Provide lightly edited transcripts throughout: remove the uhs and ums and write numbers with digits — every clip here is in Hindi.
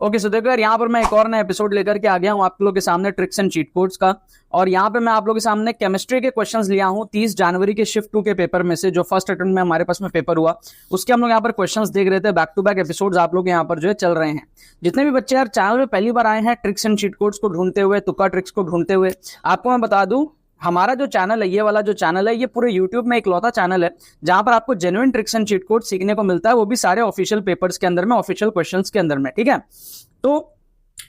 ओके सो देखो यार, यहाँ पर मैं एक और नया एपिसोड लेकर के आ गया हूँ आप लोगों के सामने, ट्रिक्स एंड चीट कोड्स का। और यहाँ पे मैं आप लोगों के सामने केमिस्ट्री के क्वेश्चंस लिया हूँ 30 जनवरी के शिफ्ट 2 के पेपर में से, जो फर्स्ट अटेम्प्ट में हमारे पास में पेपर हुआ उसके हम लोग यहाँ पर क्वेश्चंस देख रहे थे। बैक टू बैक एपिसोड्स आप लोग यहाँ पर जो है चल रहे हैं। जितने भी बच्चे यार चैनल में पहली बार आए हैं ट्रिक्स एंड चीट कोड्स को ढूंढते हुए, तुक्का ट्रिक्स को ढूंढते हुए, आपको मैं बता दूं हमारा जो चैनल है, ये वाला जो चैनल है, ये पूरे YouTube में इकलौता चैनल है जहां पर आपको genuine tricks and cheat code सीखने को मिलता है, वो भी सारे ऑफिशियल पेपर्स के अंदर में, ऑफिशियल क्वेश्चंस के अंदर में। ठीक है, तो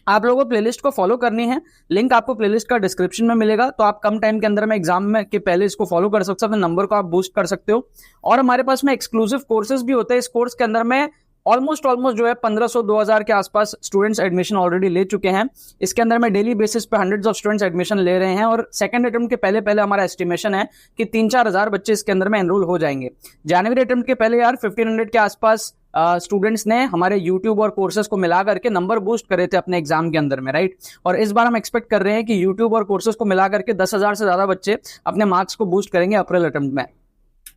आप लोगों को प्लेलिस्ट को फॉलो करनी है, लिंक आपको प्लेलिस्ट का डिस्क्रिप्शन में मिलेगा। तो आप कम टाइम के अंदर में एग्जाम में के पहले इसको फॉलो कर सकते हो, अपने नंबर को आप बूस्ट कर सकते हो। और हमारे पास में एक्सक्लूसिव कोर्सेज भी होते हैं। इस कोर्स के अंदर में ऑलमोस्ट जो है 1500-2000 के आसपास स्टूडेंट्स एडमिशन ऑलरेडी ले चुके हैं। इसके अंदर में डेली बेसिस पे हंड्रेड्स ऑफ स्टूडेंट्स एडमिशन ले रहे हैं और सेकंड अटेम्प्ट के पहले हमारा एस्टिमेशन है कि 3-4 हजार बच्चे इसके अंदर में एनरोल हो जाएंगे। जनवरी अटेम्प्ट के पहले यार 1500 के आसपास स्टूडेंट्स ने हमारे यूट्यूब और कोर्सेज को मिला करके नंबर बूस्ट करे थे अपने एग्जाम के अंदर में, राइट। और इस बार हम एक्सपेक्ट कर रहे हैं कि यूट्यूब और कोर्सेज को मिला करके 10,000 से ज्यादा बच्चे अपने मार्क्स को बूस्ट करेंगे अप्रैल अटेम्प्ट में।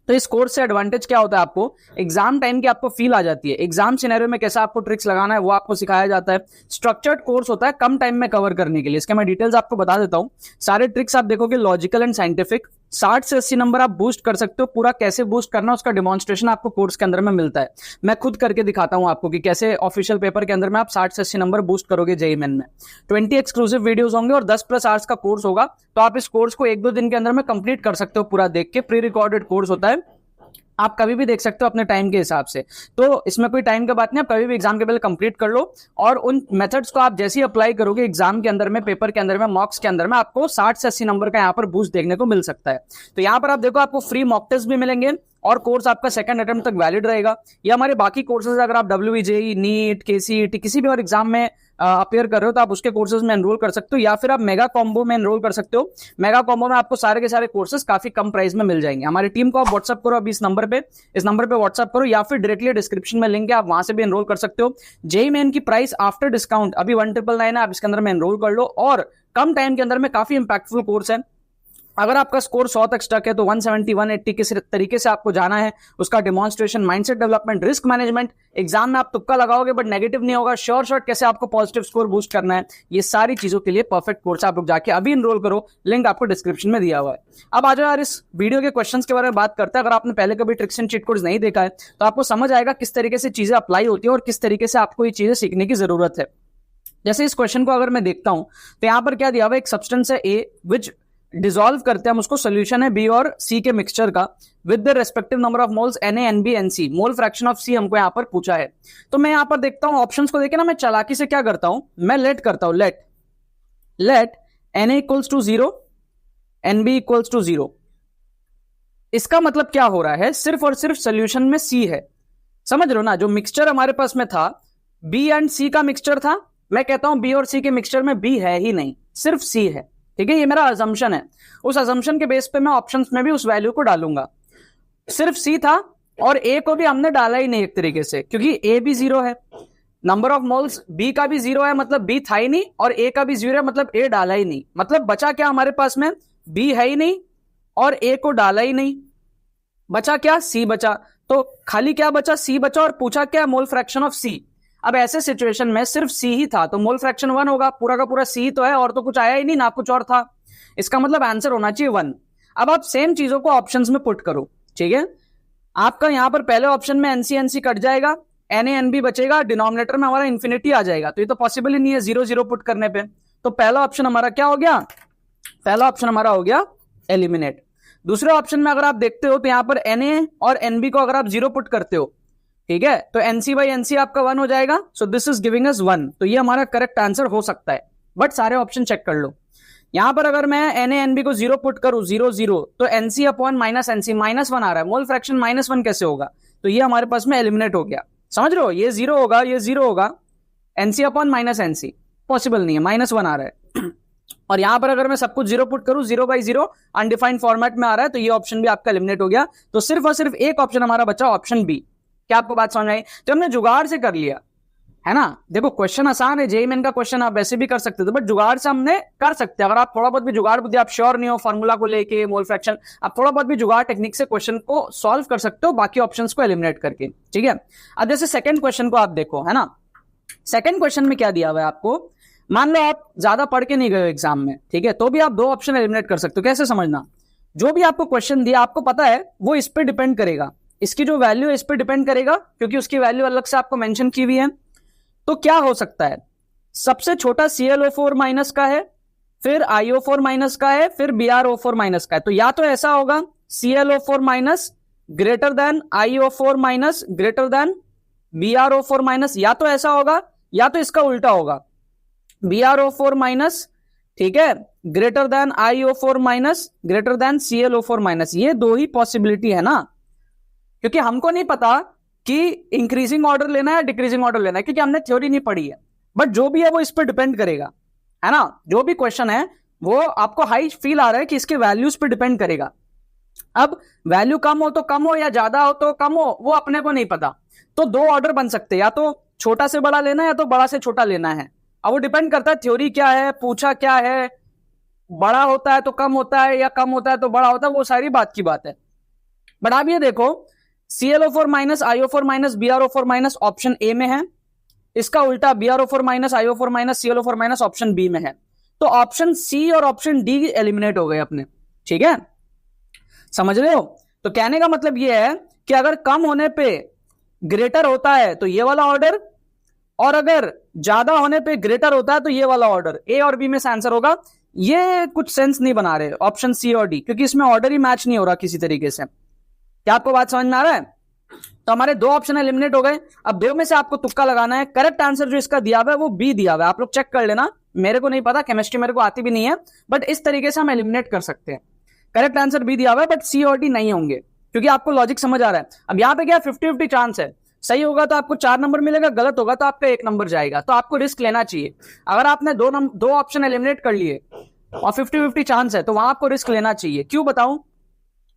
तो इस कोर्स से एडवांटेज क्या होता है, आपको एग्जाम टाइम की आपको फील आ जाती है, एग्जाम सिनेरियो में कैसा आपको ट्रिक्स लगाना है वो आपको सिखाया जाता है। स्ट्रक्चर्ड कोर्स होता है कम टाइम में कवर करने के लिए। इसके मैं डिटेल्स आपको बता देता हूं। सारे ट्रिक्स आप देखोगे लॉजिकल एंड साइंटिफिक। 60 से 80 नंबर आप बूस्ट कर सकते हो। पूरा कैसे बूस्ट करना उसका डिमॉन्स्ट्रेशन आपको कोर्स के अंदर में मिलता है। मैं खुद करके दिखाता हूं आपको कि कैसे ऑफिशियल पेपर के अंदर में आप 60 से 80 नंबर बूस्ट करोगे जेईई मेन में। 20 एक्सक्लूसिव वीडियोस होंगे और 10+ आवर्स का कोर्स होगा। तो आप इस कोर्स को 1-2 दिन के अंदर में कंप्लीट कर सकते हो पूरा देख के। प्री रिकॉर्डेड कोर्स होता है, आप कभी भी देख सकते हो अपने टाइम के हिसाब से। तो इसमें कोई टाइम की बात नहीं, आप कभी भी एग्जाम के पहले कंप्लीट कर लो। और उन मेथड्स को आप जैसे ही अप्लाई करोगे एग्जाम के अंदर में, पेपर के अंदर में, मॉक्स के अंदर में, आपको 60 से 80 नंबर का यहाँ पर बूस्ट देखने को मिल सकता है। तो यहाँ पर आप देखो, आपको फ्री मॉक टेस्ट भी मिलेंगे और कोर्स आपका सेकंड अटेम्प्ट तक वैलिड रहेगा। या हमारे बाकी कोर्सेज, अगर आप WEJE, नीट, KCET किसी भी और एग्जाम में अपियर कर रहे हो तो आप उसके कोर्सेज में एनरोल कर सकते हो, या फिर आप मेगा कॉम्बो में एनरोल कर सकते हो। मेगा कॉम्बो में आपको सारे के सारे कोर्सेज काफी कम प्राइस में मिल जाएंगे। हमारी टीम को आप व्हाट्सअप करो अभी इस नंबर पे व्हाट्सअप करो, या फिर डायरेक्टली डिस्क्रिप्शन में लिंक है, आप वहां से भी एनरोल कर सकते हो। जेईई मेन की प्राइस आफ्टर डिस्काउंट अभी 1999 है, आप इसके अंदर में एनरोल कर लो और कम टाइम के अंदर में काफी इंपैक्टफुल कोर्स है। अगर आपका स्कोर 100 तक स्टक है तो 170, 180 किस तरीके से आपको जाना है, उसका demonstration, mindset development, risk management, exam में आप तुक्का लगाओगे बट नेगेटिव नहीं होगा, श्योर शॉट कैसे आपको पॉजिटिव स्कोर बूस्ट करना है, ये सारी चीजों के लिए परफेक्ट कोर्स आप लोग जाके अभी एनरोल करो। लिंक आपको डिस्क्रिप्शन में दिया हुआ है। अब आ जाओ यार इस वीडियो के क्वेश्चंस के बारे में बात करते हैं। अगर आपने पहले कभी ट्रिक्स एंड चीट कोड्स नहीं देखा है तो आपको समझ आएगा किस तरीके से चीजें अप्लाई होती है और किस तरीके से आपको ये चीजें सीखने की जरूरत है। जैसे इस क्वेश्चन को अगर मैं देखता हूं तो यहां पर क्या दिया हुआ है, एक सब्सटेंस है A विच डिसॉल्व करते हैं हम उसको, सोल्यूशन है B और C के मिक्सचर का with the respective number of moles Na, Nb, Nc, mole fraction of C हमको यहां पर पूछा है। तो मैं यहां पर देखता हूं ऑप्शंस को देखे ना, मैं चालाकी से क्या करता हूं, मैं लेट करता हूं, let Na equals to 0, Nb equals to 0। इसका मतलब क्या हो रहा है, सिर्फ और सिर्फ सोल्यूशन में C है। समझ रहे हो ना, जो मिक्सचर हमारे पास में था B एंड C का मिक्सचर था, मैं कहता हूं B और C के मिक्सचर में B है ही नहीं, सिर्फ C है। ठीक है, ये मेरा अजम्पशन है। उस अजम्पशन के बेस पे मैं ऑप्शंस में भी उस वैल्यू को डालूंगा। सिर्फ C था और A को भी हमने डाला ही नहीं एक तरीके से, क्योंकि A भी 0 है, नंबर ऑफ मोल्स B का भी 0 है, मतलब B था ही नहीं, और A का भी 0 है, मतलब A डाला ही नहीं। मतलब बचा क्या हमारे पास में, B है ही नहीं और A को डाला ही नहीं, बचा क्या, C बचा। तो खाली क्या बचा, C बचा, और पूछा क्या, मोल फ्रैक्शन ऑफ C। अब ऐसे सिचुएशन में सिर्फ C ही था तो मोल फ्रैक्शन 1 होगा, पूरा का पूरा C तो है और तो कुछ आया ही नहीं, ना कुछ और था। इसका मतलब आंसर होना चाहिए 1। अब आप सेम चीजों को ऑप्शंस में पुट करो। ठीक है, आपका यहां पर पहले ऑप्शन में NC कट जाएगा, Na Nb बचेगा, डिनोमिनेटर में हमारा इंफिनिटी आ जाएगा, तो ये तो पॉसिबल ही नहीं है 0 0 पुट करने पे। तो पहला ऑप्शन हमारा क्या हो गया, पहला ऑप्शन हमारा हो गया एलिमिनेट। दूसरे ऑप्शन में अगर आप देखते हो तो यहां पर Na और Nb को अगर आप 0 पुट करते हो, ठीक है, तो NC/NC आपका 1 हो जाएगा। So this is giving us 1। तो ये हमारा करेक्ट आंसर हो सकता है, बट सारे ऑप्शन चेक कर लो। यहां पर अगर मैं Na Nb को 0 पुट करूं, 0 0, तो NC अपॉन -NC, -1 आ रहा है, मोल फ्रैक्शन -1 कैसे होगा, तो ये हमारे पास में एलिमिनेट हो गया। समझ रहे हो, ये 0 होगा, ये 0 होगा, NC अपॉन -NC पॉसिबल नहीं है, -1 आ रहा है। और यहां पर अगर मैं सब कुछ 0 पुट करूं, 0/0 अनडिफाइंड फॉर्मेट में आ रहा है, तो ये ऑप्शन भी आपका एलिमिनेट हो गया। तो सिर्फ और सिर्फ एक ऑप्शन हमारा बचा, ऑप्शन बी। क्या आपको बात समझ आई? तो हमने जुगाड़ से कर लिया है ना। देखो क्वेश्चन आसान है, जेईई मेन का क्वेश्चन आप वैसे भी कर सकते थे, बट जुगाड़ से हमने कर सकते हैं। अगर आप थोड़ा बहुत भी जुगाड़ बुद्धि, आप श्योर नहीं हो फॉर्मूला को लेके, मोल फ्रैक्शन, आप थोड़ा बहुत भी जुगाड़ टेक्निक से क्वेश्चन को सॉल्व कर सकते हो, बाकी ऑप्शंस को एलिमिनेट करके। ठीक है, अब जैसे सेकंड क्वेश्चन को आप देखो, है ना, सेकंड क्वेश्चन में क्या दिया हुआ है आपको, मान लो आप ज्यादा पढ़ के नहीं गए एग्जाम में, ठीक है, तो भी आप 2 ऑप्शन एलिमिनेट कर सकते हो। कैसे समझना, जो भी आपको क्वेश्चन दिया आपको पता है वो इस पे डिपेंड करेगा, इसकी जो वैल्यू है इस पे डिपेंड करेगा, क्योंकि उसकी वैल्यू अलग से आपको मेंशन की हुई है। तो क्या हो सकता है, सबसे छोटा ClO4 माइनस का है, फिर IO4 माइनस का है, फिर BrO4 माइनस का है। तो या तो ऐसा होगा ClO4 minus greater than IO4 minus greater than BrO4 minus, या तो ऐसा होगा या तो इसका उल्टा होगा BrO4 माइनस, ठीक है, greater than IO4 minus greater than ClO4 minus. ये 2 ही पॉसिबिलिटी है ना, क्योंकि हमको नहीं पता कि इंक्रीजिंग ऑर्डर लेना है डिक्रीजिंग ऑर्डर लेना है, क्योंकि हमने थ्योरी नहीं पढ़ी है। बट जो भी है वो इस पर डिपेंड करेगा, है ना, जो भी क्वेश्चन है वो आपको हाई फील आ रहा है कि इसके वैल्यूज पे डिपेंड करेगा। अब वैल्यू कम हो तो कम हो या ज्यादा हो तो कम हो, वो अपने को नहीं पता। तो 2 ऑर्डर बन सकते हैं, या तो छोटा से बड़ा लेना है या तो बड़ा से छोटा लेना है। अब वो डिपेंड करता है थ्योरी क्या है, पूछा क्या है, बड़ा होता है तो कम होता है या कम होता है तो बड़ा होता है, वो सारी बात की बात है। बट आप ये देखो ClO4 minus IO4 minus BrO4 minus option A में है, इसका उल्टा BrO4 minus IO4 minus ClO4 minus option B में है। तो ऑप्शन सी और ऑप्शन डी एलिमिनेट हो गए अपने, ठीक है, समझ रहे हो। तो कहने का मतलब यह है कि अगर कम होने पे ग्रेटर होता है तो ये वाला ऑर्डर, और अगर ज्यादा होने पे ग्रेटर होता है तो ये वाला ऑर्डर। ए और बी में से आंसर होगा। ये कुछ सेंस नहीं बना रहे ऑप्शन सी और डी, क्योंकि इसमें ऑर्डर ही मैच नहीं हो रहा किसी तरीके से। क्या आपको बात समझ में आ रहा है? तो हमारे 2 ऑप्शन एलिमिनेट हो गए। अब 2 में से आपको तुक्का लगाना है। करेक्ट आंसर जो इसका दिया हुआ है वो बी दिया हुआ है, आप लोग चेक कर लेना, मेरे को नहीं पता, केमिस्ट्री मेरे को आती भी नहीं है, बट इस तरीके से हम एलिमिनेट कर सकते हैं। करेक्ट आंसर बी दिया हुआ है, बट सी और डी नहीं होंगे, क्योंकि आपको लॉजिक समझ आ रहा है। अब यहां पे क्या 50-50 चांस है, सही होगा तो आपको 4 नंबर मिलेगा, गलत होगा तो आपका 1 नंबर जाएगा। तो आपको रिस्क लेना चाहिए। अगर आपने 2 ऑप्शन एलिमिनेट कर लिए और 50-50 चांस है तो वहां आपको रिस्क लेना चाहिए। क्यों बताऊं?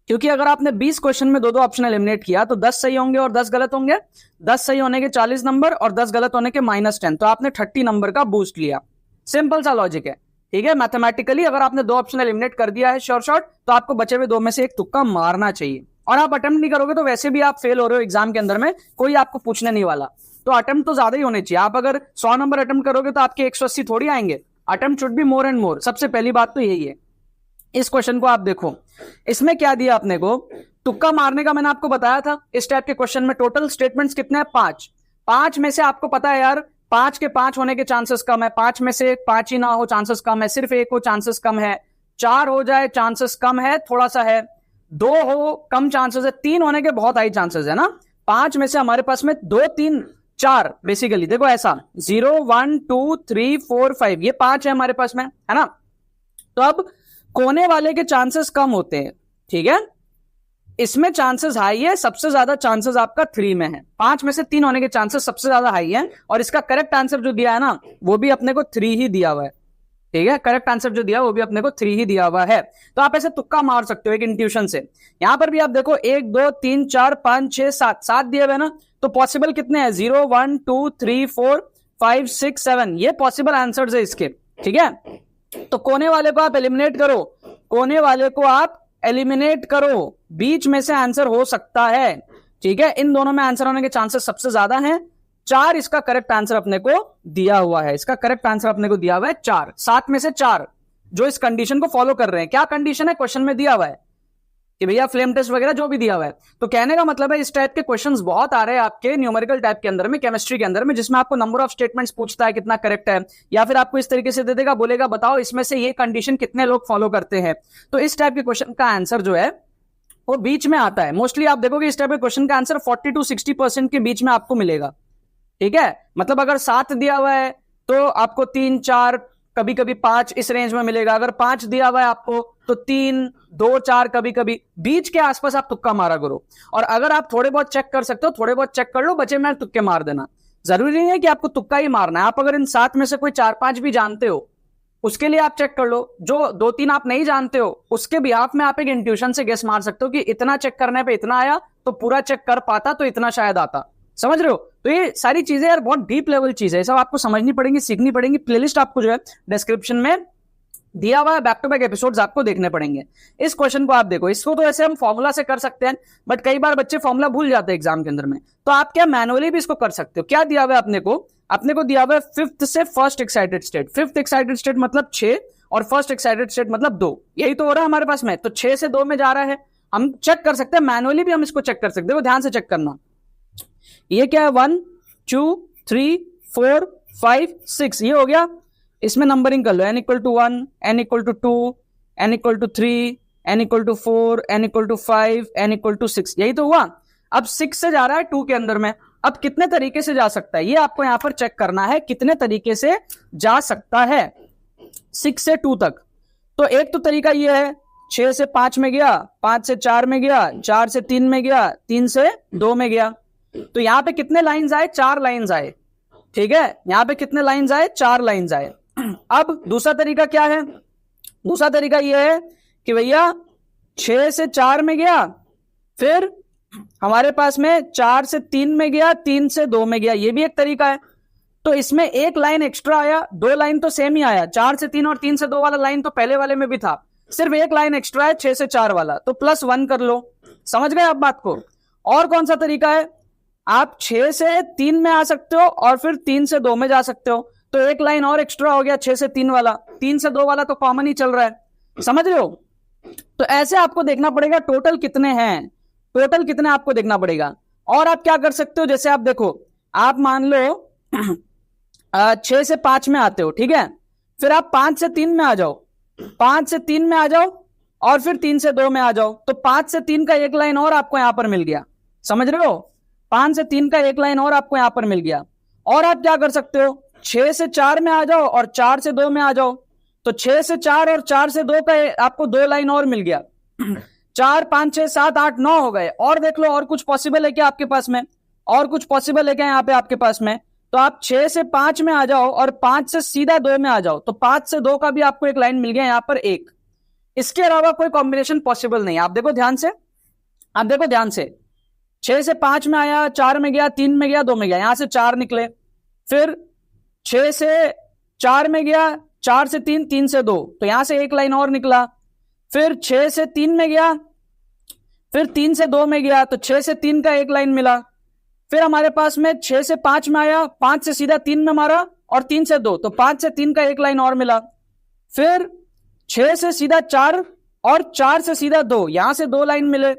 क्योंकि अगर आपने 20 क्वेश्चन में 2 ऑप्शन एलिमिनेट किया तो 10 सही होंगे और 10 गलत होंगे, 10 सही होने के 40 नंबर और 10 गलत होने के -10, तो आपने 30 नंबर का बूस्ट लिया। सिंपल सा लॉजिक है, ठीक है। मैथमेटिकली अगर आपने 2 ऑप्शन एलिमिनेट कर दिया है श्योर शॉट, तो आपको बचे हुए 2 में से एक तुक्का मारना चाहिए। और आप अटेम्प्ट नहीं करोगे तो वैसे भी आप फेल हो रहे हो एग्जाम के अंदर में, कोई आपको पूछने नहीं वाला। तो अटेम्प्ट तो ज्यादा ही होने चाहिए। आप अगर 100 नंबर अटेम्प्ट करोगे तो आपके 180 थोड़ी आएंगे। Attempt should be more and more. सबसे पहली बात तो यही है। इस क्वेश्चन को आप देखो, इसमें क्या दिया अपने को, तुक्का मारने का मैंने आपको बताया था। इस टाइप के क्वेश्चन में टोटल स्टेटमेंट्स कितने हैं? 5 में से आपको पता है यार 5 के 5 होने के चांसेस कम है, 5 में से 5 ही ना हो चांसेस कम है, सिर्फ 1 हो चांसेस कम है, 4 हो जाए चांसेस कम है थोड़ा सा है, 2 हो कम चांसेस है, 3 होने के बहुत हाई चांसेस है ना। 5 में से हमारे पास में 2 3 4 बेसिकली देखो ऐसा 0 1 2 3 4 5 ये 5 है हमारे पास में, है ना। तो अब कोने वाले के चांसेस कम होते हैं, ठीक है, इसमें चांसेस हाई है, सबसे ज्यादा चांसेस आपका 3 में है। 5 में से 3 होने के चांसेस सबसे ज्यादा हाई है, और इसका करेक्ट आंसर जो दिया है ना वो भी अपने को 3 ही दिया हुआ है, ठीक है। करेक्ट आंसर जो दिया वो भी अपने को 3 ही दिया हुआ है। तो आप ऐसे तुक्का मार सकते हो एक इंट्यूशन से। यहां पर भी आप देखो 1 2 3 4 5 6 7 दिए हुए ना, तो पॉसिबल कितने हैं? 0 1 2 3 4 5 6 7 ये पॉसिबल आंसर्स है इसके, ठीक है। तो कोने वाले को आप एलिमिनेट करो, कोने वाले को आप एलिमिनेट करो, बीच में से आंसर हो सकता है, ठीक है। इन दोनों में आंसर होने के चांसेस सबसे ज्यादा हैं। 4 इसका करेक्ट आंसर अपने को दिया हुआ है, इसका करेक्ट आंसर अपने को दिया हुआ है 4। 7 में से 4 जो इस कंडीशन को फॉलो कर रहे हैं। क्या कंडीशन है? क्वेश्चन में दिया हुआ है कि भैया फ्लेम टेस्ट वगैरह जो भी दिया हुआ है। तो कहने का मतलब है इस टाइप के क्वेश्चंस बहुत आ रहे हैं आपके न्यूमेरिकल टाइप के अंदर में, केमिस्ट्री के अंदर में, जिसमें आपको नंबर ऑफ स्टेटमेंट्स पूछता है कितना करेक्ट है, या फिर आपको इस तरीके से दे देगा, बोलेगा बताओ इसमें से ये कंडीशन कितने लोग फॉलो करते हैं। तो इस टाइप के क्वेश्चन का आंसर जो है वो बीच में आता है। मोस्टली आप देखोगे इस टाइप के क्वेश्चन का आंसर 40 to 60% के बीच में आपको मिलेगा, ठीक है। मतलब अगर 7 दिया हुआ है तो आपको 3 4 कभी कभी 5 इस रेंज में मिलेगा। अगर 5 दिया हुआ है आपको तो 3 2 4 कभी कभी बीच के आसपास आप तुक्का मारा करो। और अगर आप थोड़े बहुत चेक कर सकते हो, थोड़े बहुत चेक कर लो, बचे में तुक्के मार देना। जरूरी नहीं है कि आपको तुक्का ही मारना है। आप अगर इन 7 में से कोई 4-5 भी जानते हो उसके लिए आप चेक कर लो। जो 2-3 आप नहीं जानते हो उसके बिहाफ में आप एक इंट्यूशन से गेस मार सकते हो कि इतना चेक करने पे इतना आया, तो पूरा चेक कर पाता तो इतना शायद आता। समझ रहे हो? तो ये सारी चीजें यार बहुत डीप लेवल चीज है, सब आपको समझनी पड़ेंगी, सीखनी पड़ेंगी। प्लेलिस्ट आपको जो है डिस्क्रिप्शन में दिया हुआ बैक टू बैक एपिसोड्स आपको देखने पड़ेंगे। इस क्वेश्चन को आप देखो, इसको तो ऐसे हम फॉर्मूला से कर सकते हैं, बट कई बार बच्चे फॉर्मूला भूल जाते हैं एग्जाम के अंदर में, तो आप क्या मैनुअली भी इसको कर सकते हो। क्या दिया हुआ है अपने को दिया हुआ है फिफ्थ से first excited state. Fifth excited state मतलब 6 और फर्स्ट एक्साइटेड स्टेट मतलब 2, यही तो हो रहा है हमारे पास में। तो 6 से 2 में जा रहा है, हम चेक कर सकते हैं, मैनुअली भी हम इसको चेक कर सकते हैं, ध्यान से चेक करना। ये क्या है 1 2 3 4 5 6, ये हो गया। इसमें नंबरिंग कर लो, n equal to 1, n equal to 2, n equal to 3, n equal to 4, n equal to 5, n equal to 6, यही तो हुआ। अब 6 से जा रहा है 2 के अंदर में, अब कितने तरीके से जा सकता है ये आपको यहां पर चेक करना है, कितने तरीके से जा सकता है 6 से 2 तक। तो एक तो तरीका ये है 6 से 5 में गया, 5 से 4 में गया, 4 से 3 में गया, 3 से 2 में गया। तो यहां पे कितने लाइंस आए, 4 लाइंस आए, ठीक है। यहां पे कितने लाइंस आए, 4 लाइंस आए। अब दूसरा तरीका क्या है, दूसरा तरीका यह है कि भैया 6 से 4 में गया, फिर हमारे पास में 4 से 3 में गया, 3 से 2 में गया, ये भी एक तरीका है। तो इसमें एक लाइन एक्स्ट्रा आया, 2 लाइन तो सेम ही आया, 4 से 3 और 3 से 2 वाला लाइन तो पहले वाले में भी था, सिर्फ एक लाइन एक्स्ट्रा है 6 से 4 वाला, तो +1 कर लो। समझ गए आप बात को। और कौन सा तरीका है, आप 6 से 3 में आ सकते हो और फिर 3 से 2 में जा सकते हो, तो एक लाइन और एक्स्ट्रा हो गया 6 से 3 वाला, 3 से 2 वाला तो कॉमन ही चल रहा है, समझ रहे हो। तो ऐसे आपको देखना पड़ेगा टोटल कितने हैं, टोटल कितने आपको देखना पड़ेगा। और आप क्या कर सकते हो, जैसे आप देखो, आप मान लो 6 से 5 में आते हो, ठीक है, फिर आप 5 से 3 में आ जाओ, 5 से 3 में आ जाओ और फिर 3 से 2 में आ जाओ, तो 5 से 3 का एक लाइन और आपको यहां पर मिल गया, समझ रहे हो। 5 से 3 का एक लाइन और आपको यहां पर मिल गया। और आप क्या कर सकते हो, 6 से 4 में आ जाओ और 4 से 2 में आ जाओ, तो 6 से 4 और 4 से 2 का आपको 2 लाइन और मिल गया। 4 5 6 7 8 9 हो गए। और देख लो और कुछ पॉसिबल है क्या आपके पास में, और कुछ पॉसिबल है क्या यहाँ पे आपके पास में। तो आप 6 से 5 में आ जाओ और 5 से सीधा 2 में आ जाओ, तो 5 से 2 का भी आपको एक लाइन मिल गया यहाँ पर एक। इसके अलावा कोई कॉम्बिनेशन पॉसिबल नहीं। आप देखो ध्यान से, आप देखो ध्यान से, 6 से 5 में आया, 4 में गया, 3 में गया, 2 में गया, यहां से 4 निकले, फिर 6 से 4 में गया, 4 से 3, 3 से 2, तो यहां से एक लाइन और निकला, फिर 6 से 3 में गया, फिर 3 से 2 में गया, तो 6 से 3 का एक लाइन मिला, फिर हमारे पास में 6 से 5 में आया, 5 से सीधा 3 में मारा और 3 से 2, तो 5 से 3 का एक लाइन और मिला, फिर 6 से सीधा 4 और 4 से सीधा 2, यहां से 2 लाइन मिले,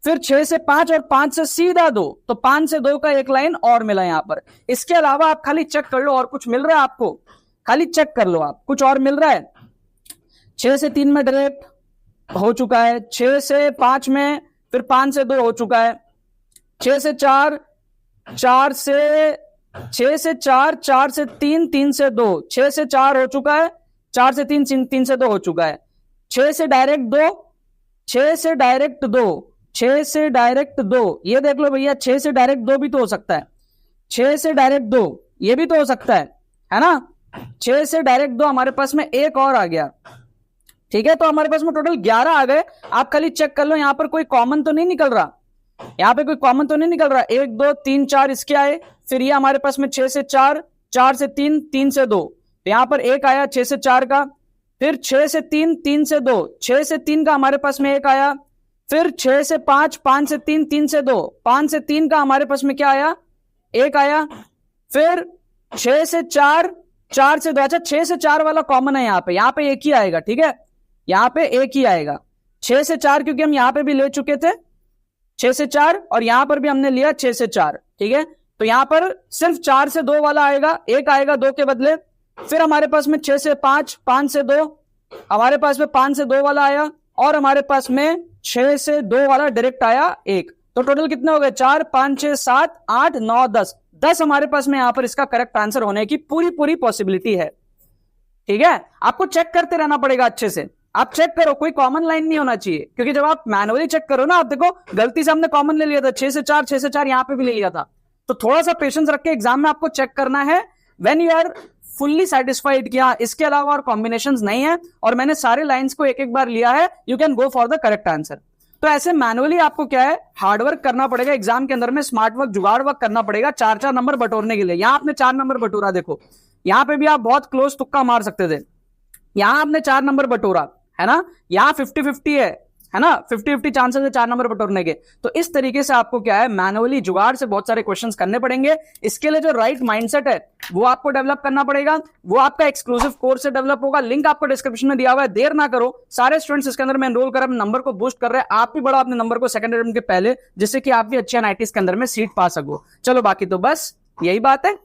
फिर 6 से 5 और 5 से सीधा 2, तो 5 से 2 का एक लाइन और मिला यहां पर। इसके अलावा आप खाली चेक कर लो और कुछ मिल रहा है आपको, खाली चेक कर लो आप, कुछ और मिल रहा है। 6 से 3 में डायरेक्ट हो चुका है, 6 से 5 में, फिर 5 से 2 हो चुका है, 6 से 4, 4 से 6 से 4, 4 से 3, 3 से 2, 6 से 4 हो चुका है, 4 से 3, 3 से 2 हो चुका है, 6 से डायरेक्ट 2, 6 से डायरेक्ट 2, 6 से डायरेक्ट 2, ये देख लो भैया, 6 से डायरेक्ट 2 भी तो हो सकता है, 6 से डायरेक्ट 2 ये भी तो हो सकता है ना। 6 से डायरेक्ट 2 हमारे पास में एक और आ गया, ठीक है, तो हमारे पास में टोटल 11 आ गए। आप खाली चेक कर लो यहां पर कोई कॉमन तो नहीं निकल रहा, यहां पे कोई कॉमन तो नहीं निकल रहा। 1 2 3 4 इसके आए, फिर ये हमारे पास में 6 से 4, 4 से 3, 3 से 2, तो यहां पर एक आया 6 से 4 का, फिर 6 से 3, 3 से 2, 6 से 3 का हमारे पास में एक आया, फिर 6 से 5, 5 से 3, 3 से 2, 5 से 3 का हमारे पास में क्या आया, एक आया, फिर 6 से 4, 4 से 2, अच्छा 6 से 4 वाला कॉमन है यहाँ पे एक ही आएगा, ठीक है, यहाँ पे एक ही आएगा 6 से 4, क्योंकि हम यहाँ पे भी ले चुके थे 6 से 4 और यहां पर भी हमने लिया 6 से 4, ठीक है, तो यहां पर सिर्फ 4 से 2 वाला आएगा, एक आएगा 2 के बदले, फिर हमारे पास में 6 से 5, 5 से 2, हमारे पास में 5 से 2 वाला आया, और हमारे पास में 6 से 2 वाला डायरेक्ट आया एक, तो टोटल कितने हो गए, 4 5 6 7 8 9 10 हमारे पास में यहां पर इसका करेक्ट आंसर होने की पूरी पॉसिबिलिटी है, ठीक है। आपको चेक करते रहना पड़ेगा अच्छे से, आप चेक करो, कोई कॉमन लाइन नहीं होना चाहिए, क्योंकि जब आप मैनुअली चेक करो ना, आप देखो गलती से हमने कॉमन ले लिया था 6 से 4, 6 से 4 यहां पे भी ले लिया था, तो थोड़ा सा पेशेंस रख के एग्जाम में आपको चेक करना है when you are fully satisfied किया इसके अलावा और कॉम्बिनेशंस नहीं है और मैंने सारे लाइंस को एक एक बार लिया है, you can go for the correct answer. तो ऐसे मैनुअली आपको क्या है, हार्डवर्क करना पड़ेगा एग्जाम के अंदर में, स्मार्ट वर्क जुगाड़ वर्क करना पड़ेगा 4-4 नंबर बटोरने के लिए। यहां आपने 4 नंबर बटोरा, देखो यहां पे भी आप बहुत क्लोज तुक्का मार सकते थे, यहां आपने 4 नंबर बटोरा है ना, यहां 50-50 है ना, 50-50 चांसेस है 4 नंबर बटोरने के। तो इस तरीके से आपको क्या है, मैनुअली जुगाड़ से बहुत सारे क्वेश्चंस करने पड़ेंगे। इसके लिए जो राइट माइंडसेट है वो आपको डेवलप करना पड़ेगा, वो आपका एक्सक्लूसिव कोर्स से डेवलप होगा। लिंक आपको डिस्क्रिप्शन में दिया हुआ है, देर ना करो, सारे स्टूडेंट्स इसके अंदर में एनरोल कर अपने नंबर को बूस्ट कर रहे हैं। आप भी बढ़ाओ अपने नंबर को सेकंड अटेम्प्ट के पहले, जिससे कि आप भी अच्छे एनआईटीज के अंदर में सीट पा सको। चलो बाकी तो बस यही बात है।